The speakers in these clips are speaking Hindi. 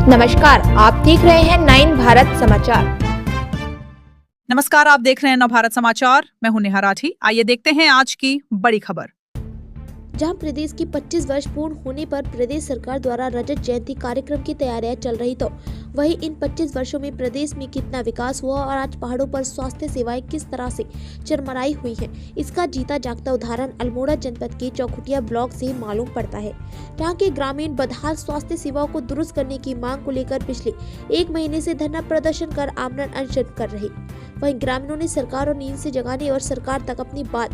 नमस्कार, आप देख रहे हैं 9 भारत समाचार। नमस्कार, आप देख रहे हैं 9 भारत समाचार। मैं हूं नेहा राठी। आइए देखते हैं आज की बड़ी खबर। जहां प्रदेश की 25 वर्ष पूर्ण होने पर प्रदेश सरकार द्वारा रजत जयंती कार्यक्रम की तैयारियां चल रही, तो वहीं इन 25 वर्षों में प्रदेश में कितना विकास हुआ और आज पहाड़ों पर स्वास्थ्य सेवाएं किस तरह से चरमराई हुई हैं, इसका जीता जागता उदाहरण अल्मोड़ा जनपद के चौखुटिया ब्लॉक से मालूम पड़ता है। जहां के ग्रामीण बदहाल स्वास्थ्य सेवाओं को दुरुस्त करने की मांग को लेकर पिछले 1 महीने से धरना प्रदर्शन कर आमरण अनशन कर रहे। वहीं ग्रामीणों ने सरकार और नींद से जगाने और सरकार तक अपनी बात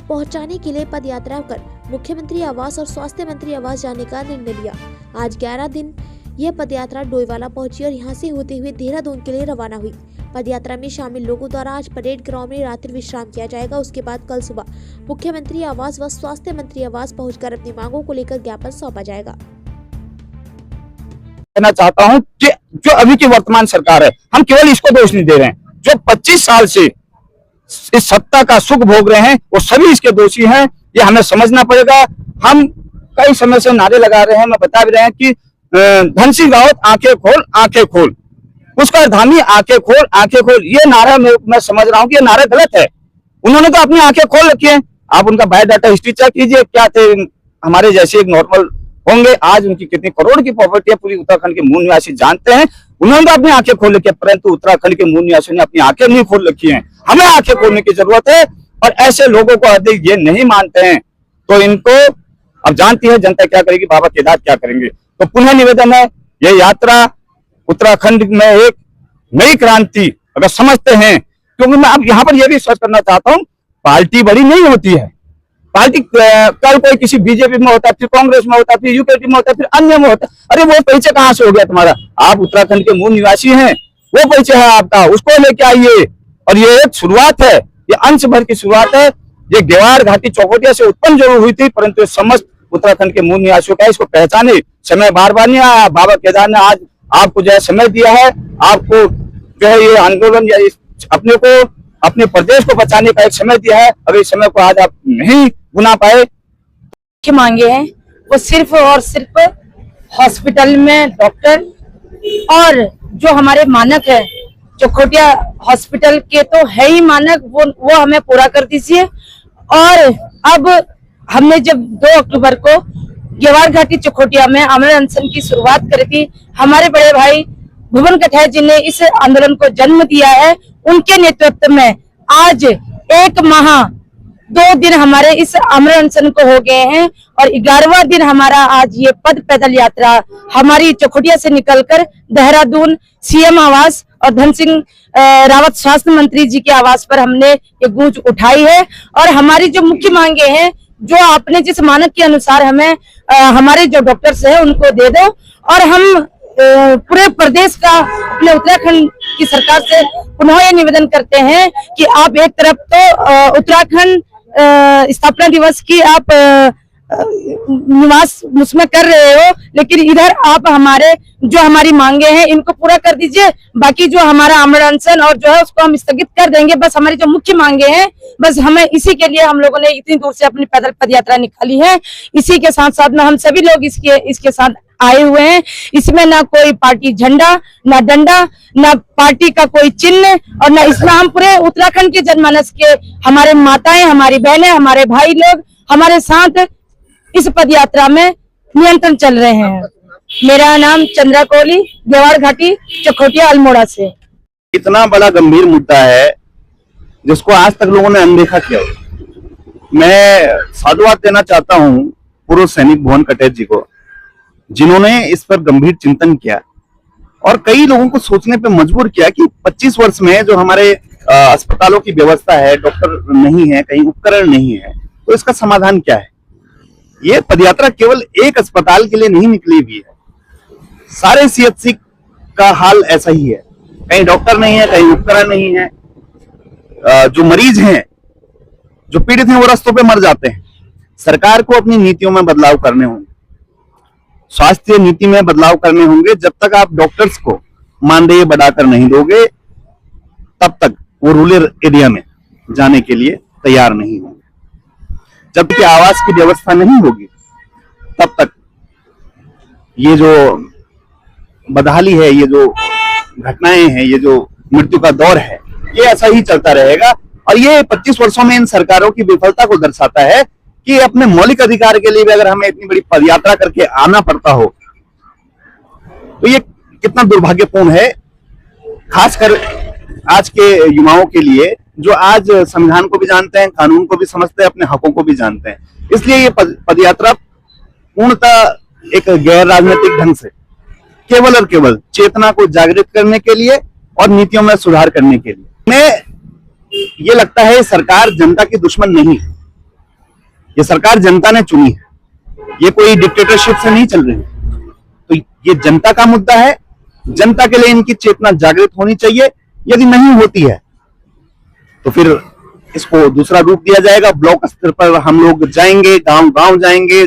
पहुंचाने के लिए पद यात्रा कर मुख्यमंत्री आवास और स्वास्थ्य मंत्री आवास जाने का निर्णय लिया। आज 11 दिन यह पद यात्रा डोईवाला पहुंची और यहां से होते हुए देहरादून के लिए रवाना हुई। पद यात्रा में शामिल लोगों द्वारा आज परेड ग्राउंड में रात्रि विश्राम किया जाएगा। उसके बाद कल सुबह मुख्यमंत्री आवास व स्वास्थ्य मंत्री आवास पहुंचकर अपनी मांगों को लेकर ज्ञापन सौंपा जाएगा। कहना चाहता हूं कि जो अभी की वर्तमान सरकार है, हम केवल इसको दोष नहीं दे रहे हैं। जो 25 साल से इस सत्ता का सुख भोग रहे हैं वो सभी इसके दोषी हैं। ये हमें समझना पड़ेगा। हम कई समय से नारे लगा रहे हैं, मैं बता भी रहे हैं कि धन सिंह रावत आंखें खोल आंखें खोल, उसका धामी आंखें खोल, ये नारा मैं समझ रहा हूं कि ये नारा गलत है। उन्होंने तो अपनी आंखें खोल रखी है। आप उनका बायोडाटा हिस्ट्री चेक कीजिए, क्या थे, हमारे जैसे एक नॉर्मल होंगे। आज उनकी कितनी करोड़ की प्रॉपर्टी है, पूरी उत्तराखंड के मूल निवासी जानते हैं। उन्होंने तो अपनी आंखें खोल रखी है, परंतु उत्तराखंड के मूल निवासियों ने अपनी आंखें नहीं खोल रखी हैं। हमें आंखें खोलने की जरूरत है और ऐसे लोगों को अधिक ये नहीं मानते हैं तो इनको अब जानती है जनता क्या करेगी, बाबा केदार क्या करेंगे। तो पुनः निवेदन है, ये यात्रा उत्तराखंड में एक नई क्रांति अगर समझते हैं, क्योंकि मैं अब यहाँ पर यह भी स्पष्ट करना चाहता हूँ, पार्टी बड़ी नहीं होती है। पार्टी कल कोई किसी बीजेपी में होता है, फिर कांग्रेस में होता है, फिर यूकेपी में होता है, फिर अन्य में होता है। अरे वो परिचय कहाँ से हो गया तुम्हारा? आप उत्तराखंड के मूल निवासी हैं, वो परिचय है आपका, उसको लेके आइए। और ये एक शुरुआत है, ये अंश भर की शुरुआत है। ये गेवार घाटी चौखुटिया से उत्पन्न जरूर हुई थी, परंतु समस्त उत्तराखंड के मूल निवासियों का इसको पहचाने समय बार बार नहीं आया। बाबा केदार ने आज आपको जो है समय दिया है, आपको जो है ये आंदोलन या अपने को अपने प्रदेश को बचाने का एक समय दिया है। अगर इस समय को आज आप नहीं गुना पाए, की मांगे हैं वो सिर्फ और सिर्फ हॉस्पिटल में डॉक्टर और जो हमारे मानक है चौखुटिया हॉस्पिटल के तो है ही मानक, वो हमें पूरा कर दीजिए। और अब हमने जब 2 अक्टूबर को गेवार घाटी चौखुटिया में आमरण अनशन की शुरुआत करी थी, हमारे बड़े भाई भुवन कठैया जी ने इस आंदोलन को जन्म दिया है। उनके नेतृत्व में आज 1 माह 2 दिन हमारे इस आमरण अनशन को हो गए हैं और 11वां दिन हमारा आज ये पद पैदल यात्रा हमारी चौखुटिया से निकलकर देहरादून सीएम आवास और धन सिंह रावत स्वास्थ्य मंत्री जी के आवास पर हमने ये गूंज उठाई है। और हमारी जो मुख्य मांगे हैं, जो आपने जिस मानक के अनुसार हमें हमारे जो डॉक्टर्स हैं उनको दे दो, और हम पूरे प्रदेश का अपने उत्तराखंड की सरकार से पुनः ये निवेदन करते हैं कि आप एक तरफ तो उत्तराखंड स्थापना दिवस की आप निवास उसमें कर रहे हो, लेकिन इधर आप हमारे जो हमारी मांगे हैं इनको पूरा कर दीजिए। बाकी जो हमारा आमरण अनशन और जो है उसको हम स्थगित कर देंगे। बस हमारी जो मुख्य मांगे हैं, बस हमें इसी के लिए हम लोगों ने इतनी दूर से अपनी पैदल पद यात्रा निकाली है। इसी के साथ साथ में हम सभी लोग इसके साथ आए हुए हैं। इसमें ना कोई पार्टी झंडा, ना डंडा, ना पार्टी का कोई चिन्ह, और ना इसमें हम पूरे उत्तराखंड के जनमानस के हमारे माताएं, हमारी बहनें, हमारे भाई लोग हमारे साथ इस पद यात्रा में नियंत्रण चल रहे हैं। मेरा नाम चंद्रा कोहली, गेवार घाटी चौखुटिया अल्मोड़ा से। इतना बड़ा गंभीर मुद्दा है जिसको आज तक लोगों ने अनदेखा किया। मैं साधुवाद देना चाहता हूं पूर्व सैनिक भुवन कठैया जी को, जिन्होंने इस पर गंभीर चिंतन किया और कई लोगों को सोचने पे मजबूर किया कि 25 वर्ष में जो हमारे अस्पतालों की व्यवस्था है, डॉक्टर नहीं है, कहीं उपकरण नहीं है, तो इसका समाधान क्या है। ये पदयात्रा केवल एक अस्पताल के लिए नहीं निकली हुई है, सारे सीएचसी का हाल ऐसा ही है। कहीं डॉक्टर नहीं है, कहीं उपकरण नहीं है, जो मरीज हैं, जो पीड़ित हैं, वो रास्तों पे मर जाते हैं। सरकार को अपनी नीतियों में बदलाव करने होंगे, स्वास्थ्य नीति में बदलाव करने होंगे। जब तक आप डॉक्टर्स को मानदेय बढ़ाकर नहीं दोगे, तब तक वो रूरल एरिया में जाने के लिए तैयार नहीं होंगे। जब तक आवास की व्यवस्था नहीं होगी, तब तक ये जो बदहाली है, ये जो घटनाएं हैं, ये जो मृत्यु का दौर है, ये ऐसा ही चलता रहेगा। और ये 25 वर्षों में इन सरकारों की विफलता को दर्शाता है कि अपने मौलिक अधिकार के लिए भी अगर हमें इतनी बड़ी पदयात्रा करके आना पड़ता हो तो ये कितना दुर्भाग्यपूर्ण है, खासकर आज के युवाओं के लिए जो आज संविधान को भी जानते हैं, कानून को भी समझते हैं, अपने हकों को भी जानते हैं। इसलिए ये पदयात्रा पूर्णतः एक गैर राजनीतिक ढंग से केवल और केवल चेतना को जागृत करने के लिए और नीतियों में सुधार करने के लिए। मैं ये लगता है सरकार जनता की दुश्मन नहीं है, ये सरकार जनता ने चुनी है, ये कोई डिक्टेटरशिप से नहीं चल रही है। तो ये जनता का मुद्दा है, जनता के लिए इनकी चेतना जागृत होनी चाहिए। यदि नहीं होती है तो फिर इसको दूसरा रूप दिया जाएगा। ब्लॉक स्तर पर हम लोग जाएंगे, गांव गांव जाएंगे।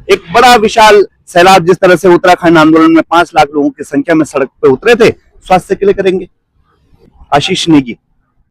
एक बड़ा विशाल सैलाब जिस तरह से उत्तराखंड आंदोलन में 5 लाख लोगों की संख्या में सड़क पे उतरे थे, स्वास्थ्य के लिए करेंगे। आशीष नेगी।